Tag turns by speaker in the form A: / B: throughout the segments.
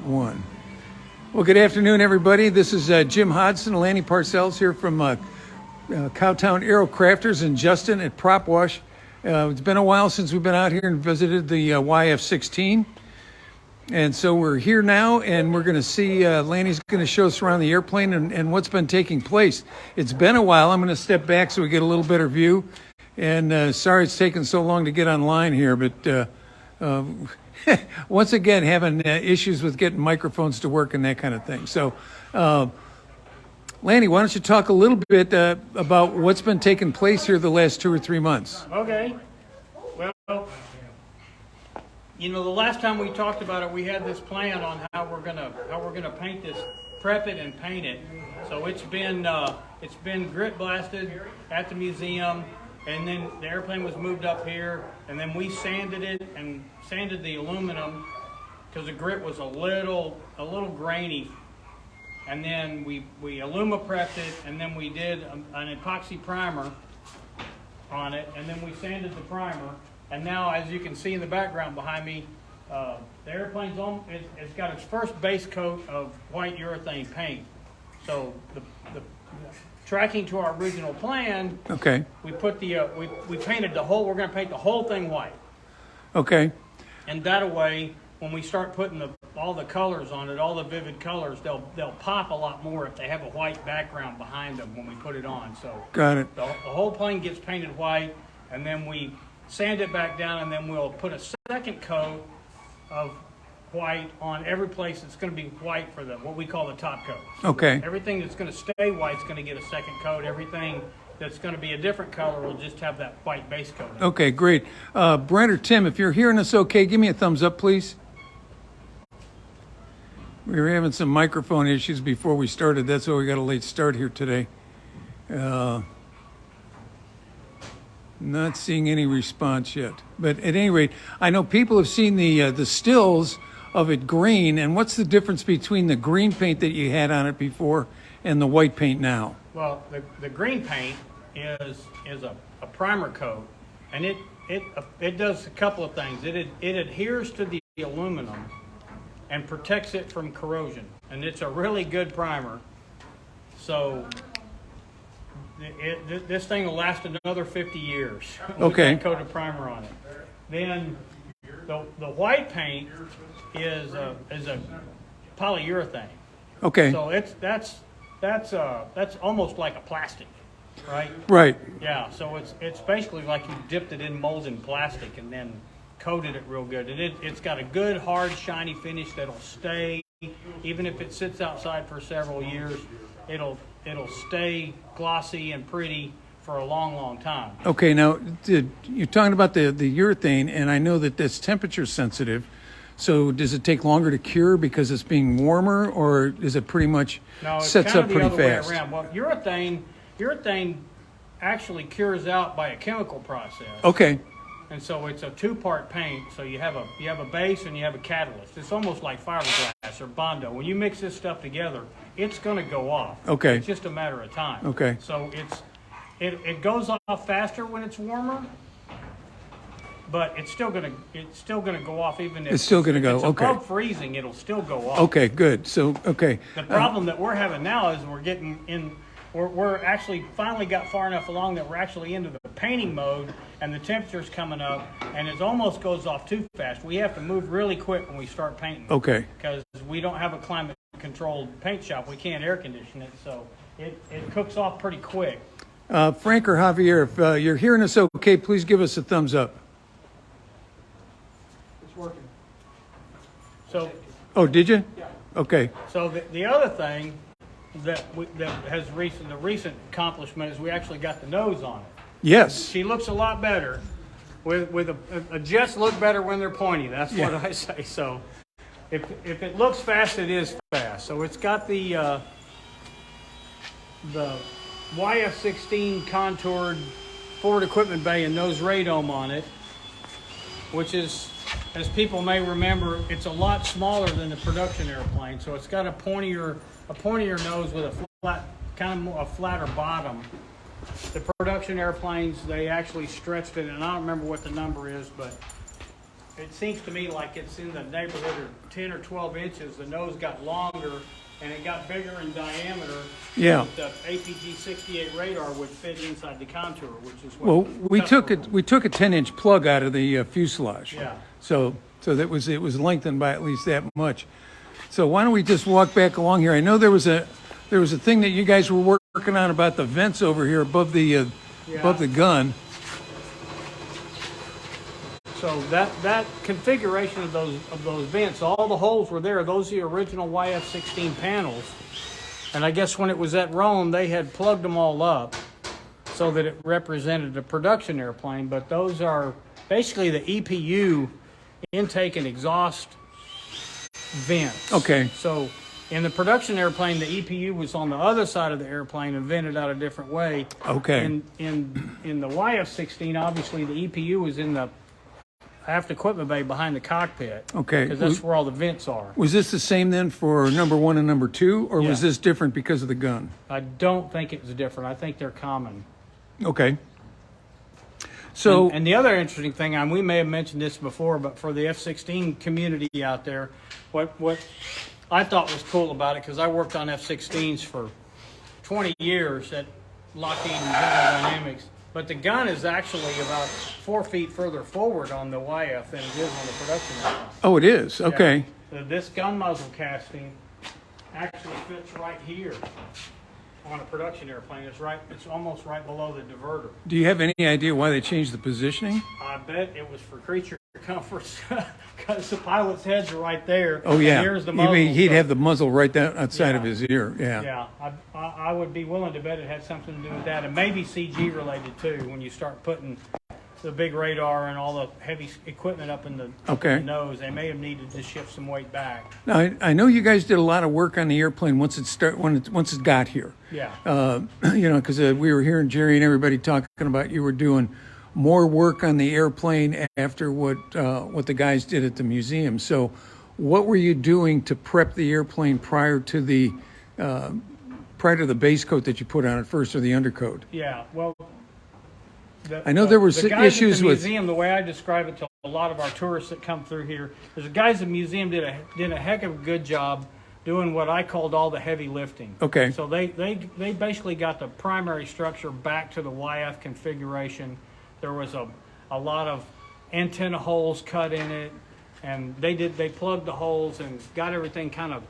A: One. Well, good afternoon, everybody. This is Jim Hodson, Lanny Parcells here from Cowtown Aerocrafters, and Justin at Prop Wash. It's been a while since we've been out here and visited the YF-16. And so we're here now, and we're going to see, Lanny's going to show us around the airplane and what's been taking place. It's been a while. I'm going to step back so we get a little better view. And sorry it's taken so long to get online here, but once again, having issues with getting microphones to work and that kind of thing. So, Lanny, why don't you talk a little bit about what's been taking place here the last 2 or 3 months?
B: Okay. Well, you know, the last time we talked about it, we had this plan on how we're gonna paint this, prep it and paint it. So it's been grit blasted at the museum, and then the airplane was moved up here, and then we sanded it and sanded the aluminum because the grit was a little grainy. And then we aluma prepped it, and then we did an epoxy primer on it, and then we sanded the primer. And now, as you can see in the background behind me, the airplane's it's got its first base coat of white urethane paint. So the tracking to our original plan,
A: okay,
B: we put the we painted the whole. We're going to paint the whole thing white.
A: Okay.
B: And that way, when we start putting all the colors on it, all the vivid colors, they'll pop a lot more if they have a white background behind them when we put it on. So
A: got it.
B: The whole plane gets painted white, and then we sand it back down, and then we'll put a second coat of white on every place that's going to be white for what we call the top coat. So
A: okay.
B: Everything that's going to stay white is going to get a second coat. Everything that's going to be a different color will just have that white base coat.
A: Okay, great. Brent or Tim, if you're hearing us okay, give me a thumbs up, please. We were having some microphone issues before we started. That's why we got a late start here today. Not seeing any response yet. But at any rate, I know people have seen the stills of it green. And what's the difference between the green paint that you had on it before and the white paint now?
B: Well, the green paint is a primer coat, and it does a couple of things. It adheres to the aluminum and protects it from corrosion, and it's a really good primer. So this thing will last another 50 years.
A: Okay.
B: With that coat of primer on it. Then the white paint is a polyurethane.
A: Okay.
B: So that's almost like a plastic, right?
A: Right.
B: Yeah. So it's basically like you dipped it in molten plastic and then coated it real good. And it's got a good, hard, shiny finish that'll stay, even if it sits outside for several years. It'll stay glossy and pretty for a long, long time. Okay, now
A: you're talking about the urethane, and I know that that's temperature sensitive. So does it take longer to cure because it's being warmer, or is it pretty much sets up pretty fast?
B: Way around. Well, urethane actually cures out by a chemical process.
A: Okay.
B: And so it's a two-part paint. So you have a base and you have a catalyst. It's almost like fiberglass or Bondo. When you mix this stuff together, it's going to go off.
A: Okay.
B: It's just a matter of time.
A: Okay.
B: So it goes off faster when it's warmer, but it's still gonna go off even if
A: it's still gonna go.
B: It's above freezing. It'll still go off.
A: Okay, good. So okay.
B: The problem that we're having now is we're actually finally got far enough along that we're actually into the painting mode, and the temperature's coming up, and it almost goes off too fast. We have to move really quick when we start painting.
A: Okay.
B: Because we don't have a climate-controlled paint shop. We can't air condition it, so it cooks off pretty quick.
A: Frank or Javier, if you're hearing us okay, please give us a thumbs up.
C: It's working.
B: So.
A: Oh, did you?
C: Yeah.
A: Okay.
B: So the other thing that has the recent accomplishment is we actually got the nose on it.
A: Yes.
B: She looks a lot better. With a jets look better when they're pointy. That's what I say. So if it looks fast, it is fast. So it's got the YF-16 contoured forward equipment bay and nose radome on it, which is, as people may remember, it's a lot smaller than the production airplane. So it's got a pointier nose with a flat, kind of a flatter bottom. The production airplanes, they actually stretched it, and I don't remember what the number is, but it seems to me like it's in the neighborhood of 10 or 12 inches. The nose got longer and it got bigger in diameter.
A: Yeah.
B: The APG-68 radar would fit inside the contour, which is what.
A: Well, we took
B: customer
A: a 10-inch plug out of the fuselage.
B: Yeah.
A: So it was lengthened by at least that much. So why don't we just walk back along here? I know there was a thing that you guys were working on about the vents over here above the gun.
B: So that configuration of those vents, all the holes were there. Those are the original YF-16 panels. And I guess when it was at Rome, they had plugged them all up so that it represented a production airplane. But those are basically the EPU, intake and exhaust vents.
A: Okay.
B: So in the production airplane, the EPU was on the other side of the airplane and vented out a different way.
A: Okay.
B: In the YF-16, obviously the EPU was in the aft equipment bay behind the cockpit.
A: Okay.
B: Because that's where all the vents are.
A: Was this the same then for number 1 and number 2, or was
B: Yeah.
A: this different because of the gun?
B: I don't think it's different. I think they're common.
A: Okay. So
B: And the other interesting thing, and we may have mentioned this before, but for the F-16 community out there, what I thought was cool about it, because I worked on F-16s for 20 years at Lockheed and General Dynamics, but the gun is actually about 4 feet further forward on the YF than it is on the production airplane.
A: oh, it is. Okay.
B: Yeah. So this gun muzzle casting actually fits right here on a production airplane. It's almost right below the diverter.
A: Do you have any idea why they changed the positioning?
B: I bet it was for creature comfort, because the pilot's heads are right there.
A: Oh yeah.
B: And here's the
A: You
B: muzzle.
A: mean he'd
B: so-
A: have the muzzle right down outside of
B: Yeah.
A: his ear? Yeah.
B: Yeah, I would be willing to bet it had something to do with that, and maybe CG related too. When you start putting the big radar and all the heavy equipment up in the
A: Okay.
B: nose, they may have needed to shift some weight back.
A: Now I know you guys did a lot of work on the airplane once it got here.
B: Yeah.
A: Because we were hearing Jerry and everybody talking about you were doing more work on the airplane after what the guys did at the museum. So, what were you doing to prep the airplane prior to the base coat that you put on it first, or the undercoat?
B: Yeah. Well,
A: I know there were
B: the guys
A: issues
B: at the
A: with-
B: museum. The way I describe it to a lot of our tourists that come through here is the guys at the museum did a heck of a good job doing what I called all the heavy lifting.
A: Okay.
B: So they basically got the primary structure back to the YF configuration. There was a lot of antenna holes cut in it, and they plugged the holes and got everything kind of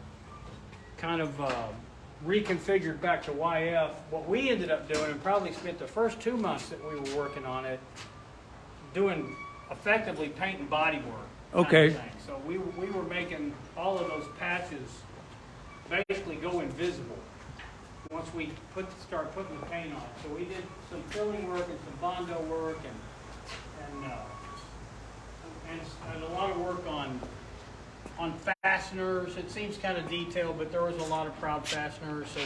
B: reconfigured back to YF. What we ended up doing, and probably spent the first 2 months that we were working on it, doing effectively paint and body work.
A: Okay.
B: Kind of thing. So we were making all of those patches basically go invisible once we start putting the paint on. So we did some filling work and some Bondo work and a lot of work on fasteners. It seems kind of detailed, but there was a lot of proud fasteners. So,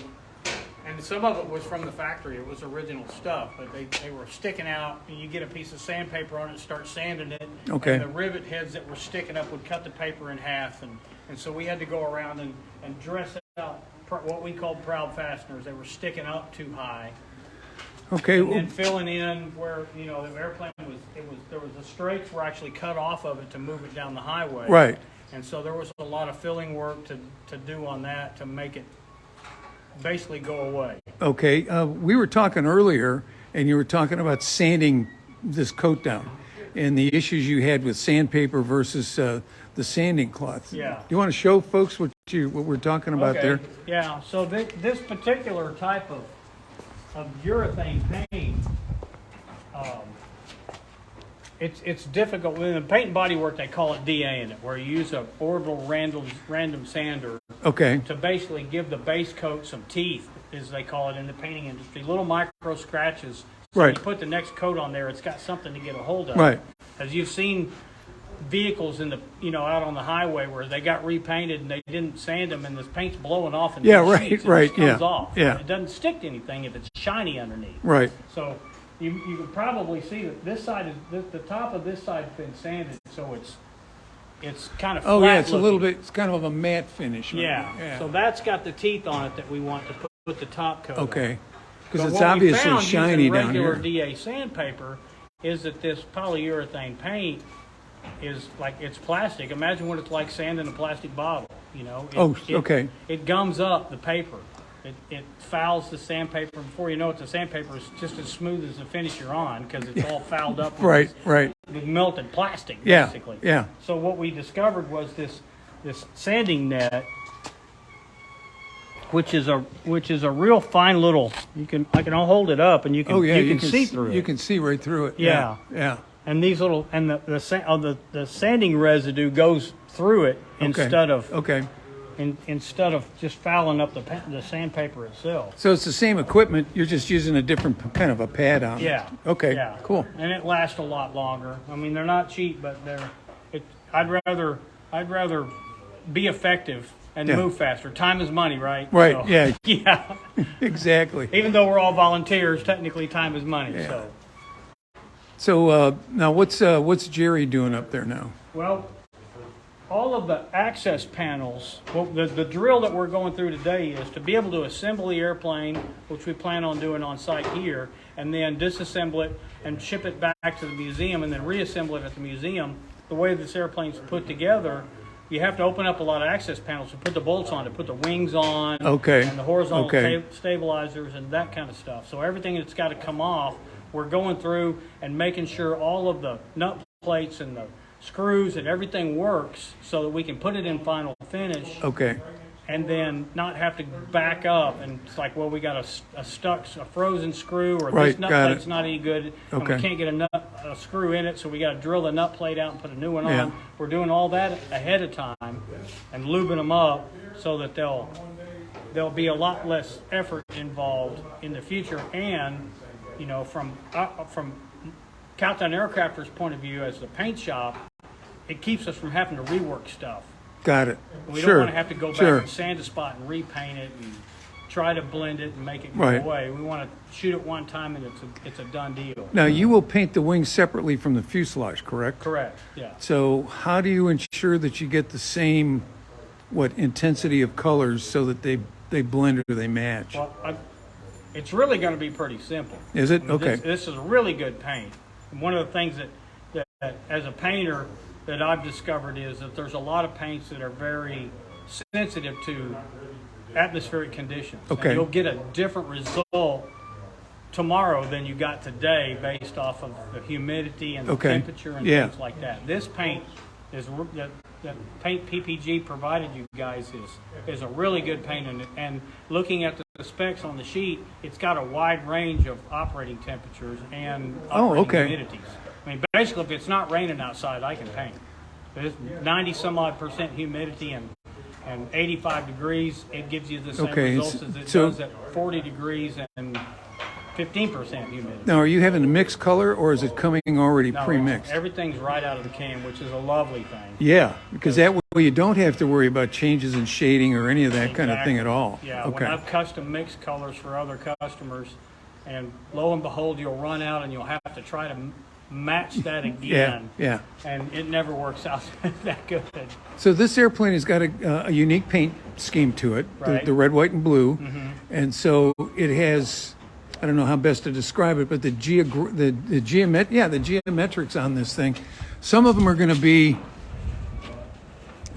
B: and some of it was from the factory. It was original stuff, but they were sticking out. And you get a piece of sandpaper on it and start sanding it.
A: Okay.
B: And the rivet heads that were sticking up would cut the paper in half. And so we had to go around and dress out what we called proud fasteners. They were sticking up too high.
A: Okay.
B: And then filling in where, the airplane there was the strakes were actually cut off of it to move it down the highway.
A: Right.
B: And so there was a lot of filling work to do on that to make it basically go away.
A: Okay. We were talking earlier, and you were talking about sanding this coat down, and the issues you had with sandpaper versus the sanding cloth.
B: Yeah.
A: Do you want to show folks what we're talking about
B: Okay.
A: there?
B: Yeah. So this particular type of urethane paint, it's difficult. In the paint and body work, they call it DA in it, where you use a orbital random sander
A: Okay.
B: to basically give the base coat some teeth, as they call it in the painting industry. Little micro scratches. So
A: Right.
B: you put the next coat on there, it's got something to get a hold of.
A: Right.
B: As you've seen vehicles in the out on the highway where they got repainted and they didn't sand them and the paint's blowing off in
A: Yeah,
B: these
A: right,
B: sheets,
A: right,
B: it just comes
A: yeah,
B: off.
A: yeah.
B: It doesn't stick to anything if it's shiny underneath.
A: Right.
B: So you can probably see that this side is the top of this side's been sanded, so it's kind of flat.
A: Oh yeah, it's a little
B: looking.
A: bit. It's kind of a matte finish. Right?
B: Yeah. So that's got the teeth on it that we want to put the top coat on.
A: Okay. Because
B: But
A: it's
B: what we
A: obviously
B: found
A: shiny
B: using
A: down
B: regular
A: here.
B: DA sandpaper is that this polyurethane paint is like, it's plastic. Imagine what it's like sanding a plastic bottle, you know?
A: Okay.
B: It gums up the paper. It fouls the sandpaper. Before you know it, the sandpaper is just as smooth as the finish you're on because it's all fouled up with,
A: Right.
B: with melted plastic,
A: Yeah,
B: basically.
A: yeah.
B: So what we discovered was this sanding net, which is a real fine little. I can hold it up and you can see through it.
A: You can see right through it.
B: Yeah.
A: Yeah.
B: And these little the sanding residue goes through it instead of just fouling up the sandpaper itself.
A: So it's the same equipment. You're just using a different kind of a pad on it.
B: Yeah.
A: Okay.
B: Yeah.
A: Cool.
B: And it lasts a lot longer. I mean, they're not cheap, but I'd rather be effective and move faster. Time is money, right?
A: Right.
B: So,
A: Yeah.
B: yeah.
A: Exactly.
B: Even though we're all volunteers, technically time is money.
A: Yeah.
B: So
A: Now what's Jerry doing up there now?
B: well, all of the access panels, well, the drill that we're going through today is to be able to assemble the airplane, which we plan on doing on site here, and then disassemble it and ship it back to the museum and then reassemble it at the museum. The way this airplane's put together, you have to open up a lot of access panels to put the bolts on, to put the wings on,
A: Okay.
B: and the horizontal
A: Okay.
B: stabilizers and that kind of stuff. So everything that's got to come off, we're going through and making sure all of the nut plates and the screws and everything works so that we can put it in final finish
A: Okay.
B: and then not have to back up and it's like, well, we got a frozen screw or
A: Right,
B: this nut
A: got
B: plate's
A: it.
B: not any good and
A: Okay.
B: we can't get a screw in it, so we got to drill the nut plate out and put a new one
A: Yeah.
B: on. We're doing all that ahead of time and lubing them up so that there'll be a lot less effort involved in the future. And you know, from Cowtown Aerocrafters' point of view as the paint shop, it keeps us from having to rework stuff.
A: Got it.
B: We
A: Sure.
B: don't want to have to go back
A: Sure.
B: and sand a spot and repaint it and try to blend it and make it go
A: Right.
B: away. We want to shoot it one time and it's a done deal.
A: Now you will paint the wings separately from the fuselage, correct?
B: Correct. Yeah.
A: So how do you ensure that you get the same intensity of colors so that they blend or they match?
B: Well, it's really going to be pretty simple.
A: Is it?
B: I mean,
A: Okay.
B: This is really good paint. And one of the things that as a painter that I've discovered is that there's a lot of paints that are very sensitive to atmospheric conditions.
A: Okay.
B: And you'll get a different result tomorrow than you got today based off of the humidity and the
A: Okay.
B: temperature and
A: Yeah.
B: things like that. This paint is that paint PPG provided you guys is a really good paint, and looking at the specs on the sheet, it's got a wide range of operating temperatures and operating
A: okay.
B: humidities. I mean, basically, if it's not raining outside, I can paint. If it's 90 some odd % humidity and 85 degrees, it gives you the same
A: Okay,
B: results as it
A: so-
B: does at 40 degrees and 15% humidity.
A: Now, are you having a mixed color or is it coming already
B: No,
A: pre-mixed?
B: everything's right out of the can, which is a lovely thing.
A: Yeah, because that way you don't have to worry about changes in shading or any of that kind of thing at all.
B: Yeah,
A: Okay.
B: when I've custom mixed colors for other customers, and lo and behold, you'll run out and you'll have to try to match that again.
A: Yeah.
B: And it never works out that good.
A: So this airplane has got a unique paint scheme to it,
B: Right.
A: the red, white, and blue. And so it has, I don't know how best to describe it, but the geometrics on this thing, some of them are going to be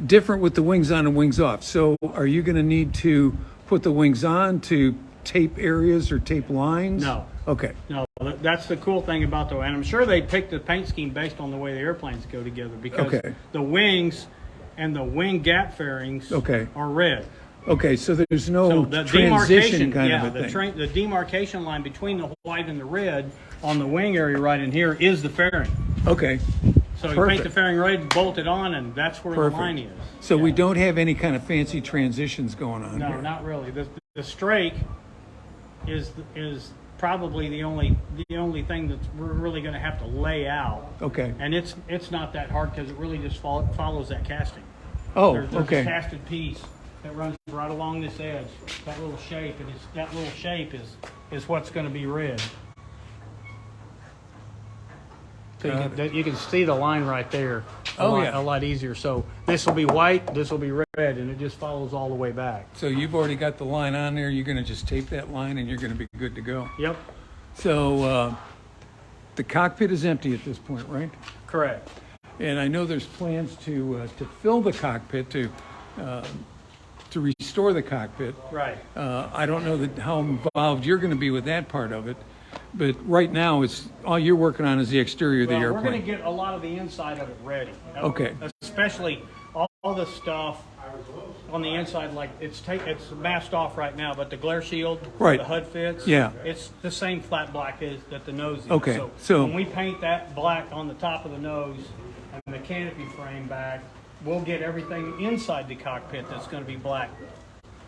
A: different with the wings on and wings off. So are you going to need to put the wings on to tape areas or tape lines?
B: No.
A: Okay.
B: No, that's the cool thing about and I'm sure they picked the paint scheme based on the way the airplanes go together because
A: Okay.
B: the wings and the wing gap fairings
A: Okay.
B: are red.
A: Okay, so there's
B: So
A: no
B: the
A: transition
B: demarcation,
A: kind of a thing.
B: the demarcation line between the white and the red on the wing area right in here is the fairing.
A: Okay.
B: So you paint
A: Perfect.
B: the fairing red, bolt it on, and that's where
A: Perfect.
B: the line is.
A: So we
B: Yeah.
A: don't have any kind of fancy transitions going on
B: No,
A: here.
B: not really. The strake is probably the only thing that we're really going to have to lay out.
A: Okay.
B: And it's not that hard because it really just follows that casting.
A: Oh,
B: There's
A: okay.
B: a casted piece that runs right along this edge, that little shape, and that little shape is what's going to be red. So you can see the line right there a lot easier. So this will be white, this will be red, and it just follows all the way back.
A: So you've already got the line on there. You're going to just tape that line and you're going to be good to go.
B: Yep,
A: So the cockpit is empty at this point, right?
B: correct.
A: and I know there's plans to fill the cockpit to restore the cockpit.
B: Right.
A: I don't know how involved you're going to be with that part of it, but right now it's all you're working on is the exterior of the
B: Well,
A: airplane.
B: we're going to get a lot of the inside of it ready.
A: Okay.
B: Especially all the stuff on the inside, like it's masked off right now, but the glare shield,
A: Right.
B: the HUD fits,
A: Yeah.
B: it's the same flat black that the nose is.
A: Okay, so-
B: when we paint that black on the top of the nose and the canopy frame back, we'll get everything inside the cockpit that's going to be black.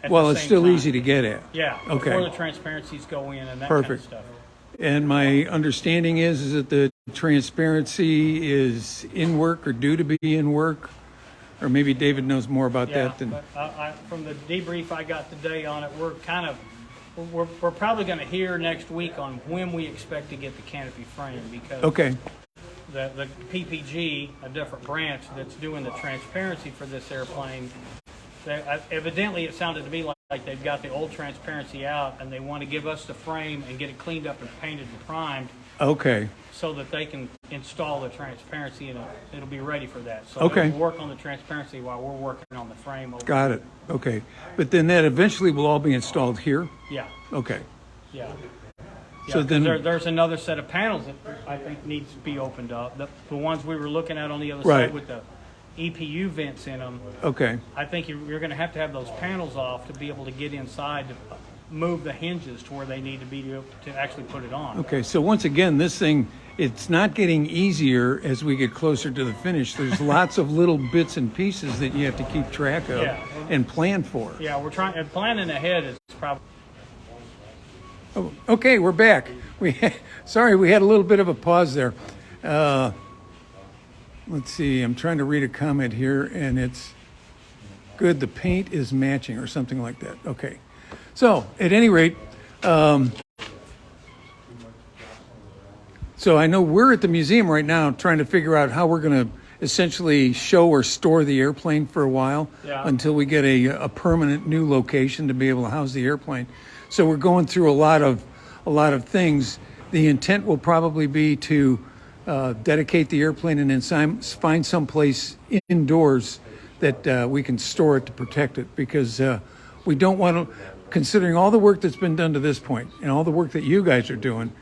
A: Well, it's still easy to get at.
B: Yeah.
A: Okay.
B: Before the transparencies go in and that
A: Perfect.
B: kind of stuff.
A: And my understanding is that the transparency is in work or due to be in work, or maybe David knows more about
B: Yeah,
A: that than.
B: but from the debrief I got today on it, we're probably going to hear next week on when we expect to get the canopy frame, because
A: Okay.
B: the PPG, a different branch that's doing the transparency for this airplane, evidently it sounded to me like they've got the old transparency out and they want to give us the frame and get it cleaned up and painted and primed
A: Okay.
B: so that they can install the transparency and it'll be ready for that. So
A: Okay.
B: we'll work on the transparency while we're working on the frame.
A: Got it. Okay. But then that eventually will all be installed here?
B: Yeah,
A: Okay.
B: yeah.
A: So then-
B: there's another set of panels that I think needs to be opened up. The ones we were looking at on the other
A: Right.
B: side with the EPU vents in them.
A: Okay.
B: I think you're going to have those panels off to be able to get inside to move the hinges to where they need to be to actually put it on.
A: Okay. So once again, this thing, it's not getting easier as we get closer to the finish. There's lots of little bits and pieces that you have to keep track of
B: Yeah.
A: and plan for.
B: Yeah, we're trying. And planning ahead is probably.
A: Oh, okay, we're back. Sorry, we had a little bit of a pause there. Let's see, I'm trying to read a comment here, and it's good. The paint is matching or something like that. Okay. So, at any rate, so I know we're at the museum right now trying to figure out how we're going to essentially show or store the airplane for a while until we get a permanent new location to be able to house the airplane. So we're going through a lot of things. The intent will probably be to dedicate the airplane and then find some place indoors that we can store it to protect it, because we don't want to, considering all the work that's been done to this point and all the work that you guys are doing,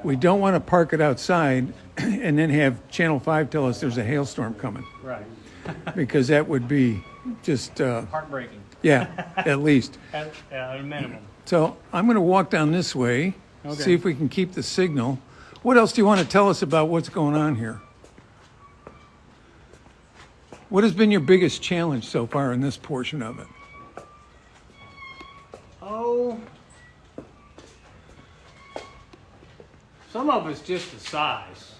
A: we don't want to park it outside and then have Channel 5 tell us there's a hailstorm coming,
B: Right.
A: because that would be just,
B: Heartbreaking.
A: yeah, at least.
B: At a minimum.
A: So I'm going to walk down this way,
B: Okay.
A: see if we can keep the signal. What else do you want to tell us about what's going on here? What has been your biggest challenge so far in this portion of it?
B: Oh, some of it's just the size.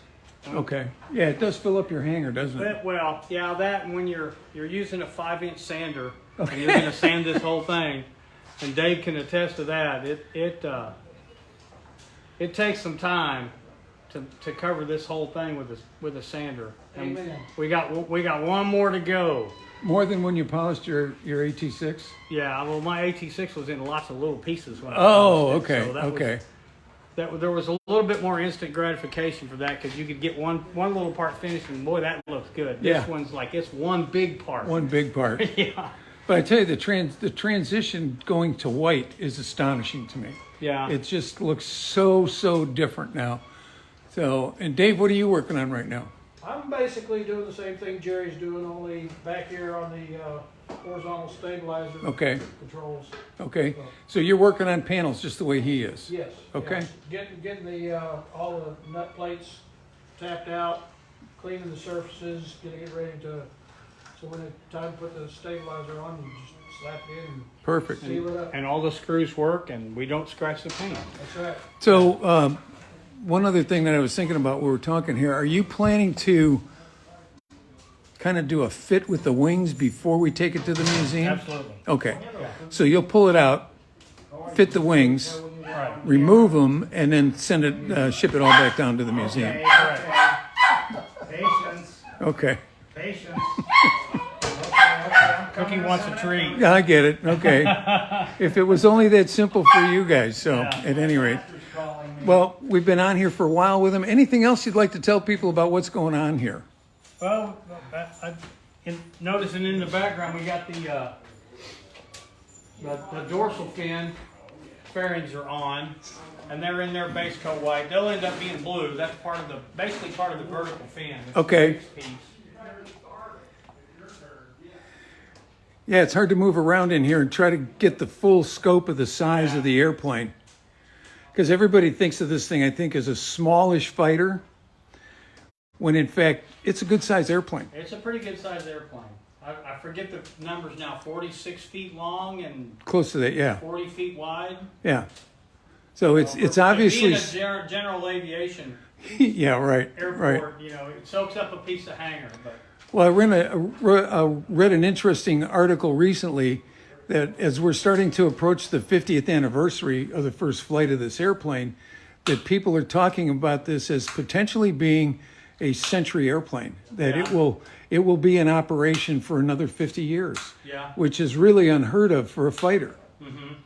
A: Okay. Yeah, it does fill up your hangar, doesn't it?
B: Well, yeah, that and when you're using a 5-inch sander and you're going to sand this whole thing, and Dave can attest to that. It takes some time to cover this whole thing with a sander. And we got one more to go.
A: More than when you polished your AT6?
B: Yeah, well, my AT6 was in lots of little pieces when I
A: Oh,
B: polished it,
A: okay,
B: so that
A: okay.
B: there was a little bit more instant gratification for that, because you could get one little part finished and boy, that looks good.
A: Yeah.
B: This one's like it's one big part.
A: One big part.
B: Yeah.
A: But I tell you, the transition going to white is astonishing to me.
B: Yeah.
A: It just looks so different now. So, and Dave, what are you working on right now?
C: I'm basically doing the same thing Jerry's doing, only back here on the horizontal stabilizer
A: Okay.
C: controls.
A: Okay. So you're working on panels just the way he is?
C: Yes.
A: Okay.
C: Yes. Getting the all the nut plates tapped out, cleaning the surfaces, getting it ready to. So when it's time to put the stabilizer on, you just slap it in and
A: Perfect.
C: seal it up.
B: And all the screws work, and we don't scratch the paint.
C: That's right.
A: So, one other thing that I was thinking about when we were talking here, are you planning to kind of do a fit with the wings before we take it to the museum?
B: Absolutely.
A: Okay. So you'll pull it out, fit the wings,
B: Right.
A: remove them, and then ship it all back down to the museum.
D: Patience,
A: Okay.
D: patience.
B: Cookie wants a treat.
A: Yeah, I get it. Okay. If it was only that simple for you guys, so at any rate. Well, we've been on here for a while with him. Anything else you'd like to tell people about what's going on here?
B: Well, noticing in the background, we got the dorsal fin fairings are on, and they're in their base coat white. They'll end up being blue. That's basically part of the vertical fin. It's
A: Okay.
B: the base piece.
A: Yeah, it's hard to move around in here and try to get the full scope of the size of the airplane. Because everybody thinks of this thing, I think, as a smallish fighter, when in fact, it's a good-sized airplane.
B: It's a pretty good sized airplane. I forget the numbers now, 46 feet long and
A: Close to that, yeah.
B: 40 feet wide.
A: Yeah. So it's
B: For
A: obviously...
B: being a general aviation
A: Yeah, right, right.
B: airport, you know, it soaks up a piece of hangar, but
A: Well, I read an interesting article recently that as we're starting to approach the 50th anniversary of the first flight of this airplane, that people are talking about this as potentially being a century airplane, that it will be in operation for another 50 years,
B: yeah.
A: which is really unheard of for a fighter.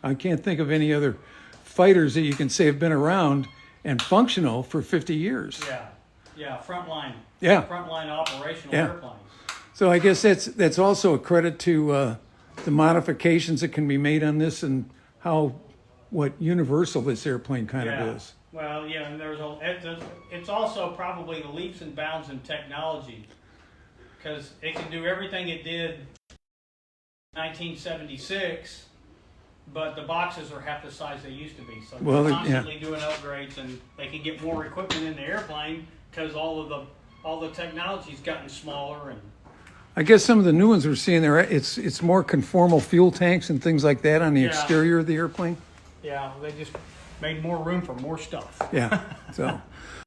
A: I can't think of any other fighters that you can say have been around and functional for 50 years.
B: Yeah, frontline.
A: Yeah.
B: Frontline operational
A: Yeah.
B: airplanes.
A: So I guess that's also a credit to the modifications that can be made on this and what universal this airplane kind of is.
B: Well, yeah, and it's also probably the leaps and bounds in technology, because it can do everything it did in 1976, but the boxes are half the size they used to be. So they're constantly doing upgrades, and they can get more equipment in the airplane because all the technology's gotten smaller. And
A: I guess some of the new ones we're seeing there, it's more conformal fuel tanks and things like that on the exterior of the airplane.
B: yeah, they just made more room for more stuff.
A: Yeah. So